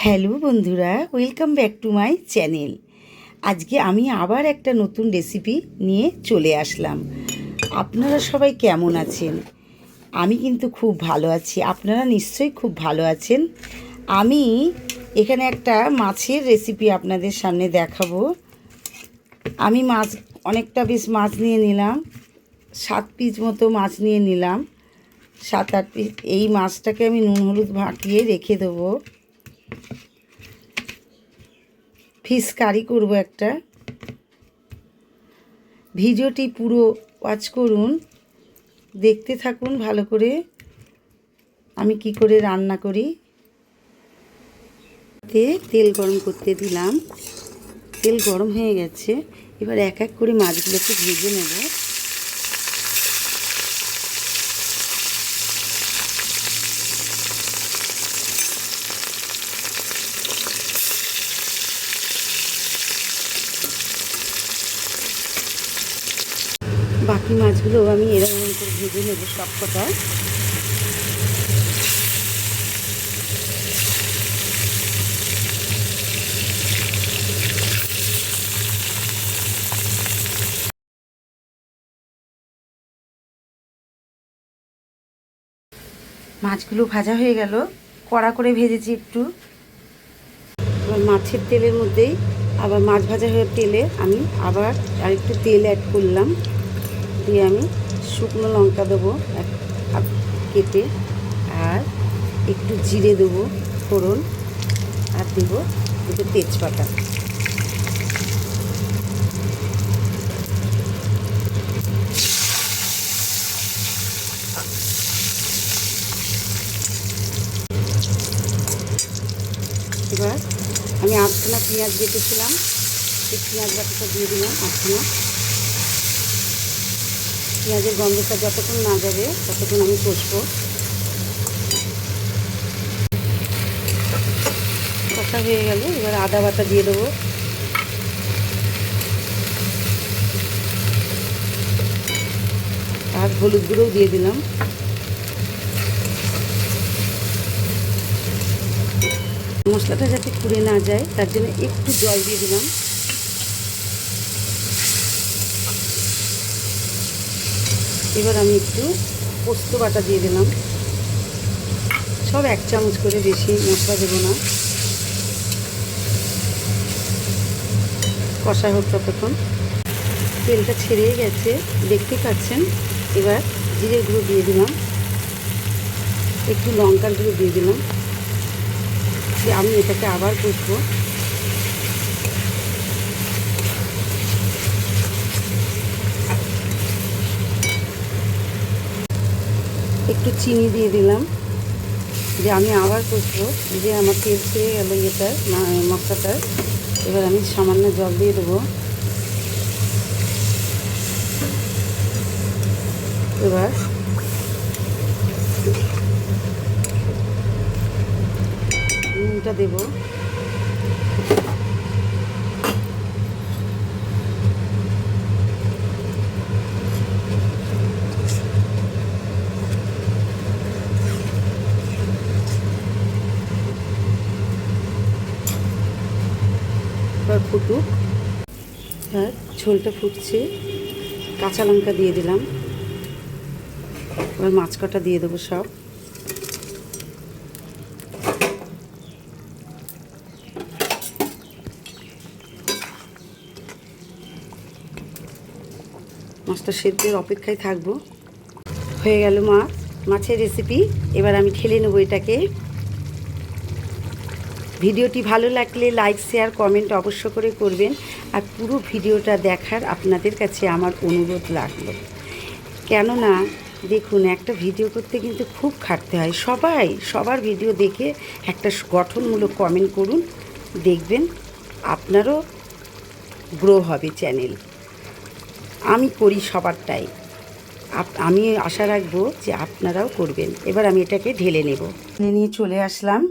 Hello বন্ধুরা, welcome back to my channel. আজকে আমি আবার একটা নতুন রেসিপি নিয়ে চলে আসলাম। আপনারা সবাই কেমন আছেন? আমি কিন্তু খুব ভালো আছি, আপনারা নিশ্চয়ই খুব ভালো আছেন। আমি এখানে একটা মাছের রেসিপি আপনাদের সামনে দেখাবো। আমি অনেকটা বেশ মাছ নিয়ে নিলাম, 7 পিস মতো মাছ নিয়ে নিলাম, 7-8 পিস। এই মাছটাকে আমি নুন হলুদ মাখিয়ে রেখে দেবো। ফিশ কারি করবো একটা। ভিডিওটি পুরো ওয়াচ করুন, দেখতে থাকুন ভালো করে আমি কি করে রান্না করি। তেল গরম করতে দিলাম, তেল গরম হয়ে গেছে। এবার এক এক করে মাছগুলোকে ভেজে নেব। বাকি মাছগুলো আমি এরকম করে ভেজে নেব সব কটা। মাছগুলো ভাজা হয়ে গেল, কড়া করে ভেজেছি একটু। এবার মাছের তেলের মধ্যেই আবার মাছ ভাজা হয়ে তেলে আমি আবার আরেকটু তেল অ্যাড করলাম, দিয়ে আমি শুকনো লঙ্কা দেবো এক কেটে, আর একটু জিরে দেবো ফোড়ন, আর দেবো একটু তেজপাতা। এবার আমি 8খানা পেঁয়াজ কেটেছিলাম, এই পেঁয়াজ বাটাটা দিয়ে দিলাম 8খানা। পেঁয়াজের গন্ধটা যতক্ষণ না যাবে ততক্ষণ আমি কষবো। কষা হয়ে গেল, এবার আদা বাটা দিয়ে দেবো, আর হলুদ গুঁড়োও দিয়ে দিলাম। মশলাটা যাতে পুড়ে না যায় তার জন্য একটু জল দিয়ে দিলাম। এবার আমি একটু পোস্ত বাটা দিয়ে দিলাম, সব 1 চামচ করে, বেশি মশলা দেবো না। কষা হোক ততক্ষণ। তেলটা ছেড়ে গেছে, দেখতে পাচ্ছেন। এবার জিরে গুঁড়ো দিয়ে দিলাম, একটু লঙ্কার গুঁড়ো দিয়ে দিলাম, দিয়ে আমি এটাকে আবার কষবো। একটু চিনি দিয়ে দিলাম, যে আমি আবার কষবো। যে আমার তেল ছেড়ে গেল এটার মশলাটার। এবার আমি সামান্য জল দিয়ে দেবো। এবার নুনটা দেবো, এবার ফুটুক। আর ঝোলটা ফুটছে, কাঁচা লঙ্কা দিয়ে দিলাম। এবার মাছ কটা দিয়ে দেবো সব। মাছটা সেদ্ধের অপেক্ষায় থাকবো। হয়ে গেল মাছের রেসিপি। এবার আমি ঢেলে নেবো এটাকে। ভিডিওটি ভালো লাগলে লাইক শেয়ার কমেন্ট অবশ্য করে করবেন, আর পুরো ভিডিওটা দেখার আপনাদের কাছে আমার অনুরোধ রাখলো। কেননা দেখুন, একটা ভিডিও করতে কিন্তু খুব খাটতে হয়। সবার ভিডিও দেখে একটা গঠনমূলক কমেন্ট করুন, দেখবেন আপনারও গ্রো হবে চ্যানেল। আমি করি সবারটাই, আমি আশা রাখবো যে আপনারাও করবেন। এবার আমি এটাকে ঢেলে নেব। নিয়ে চলে আসলাম।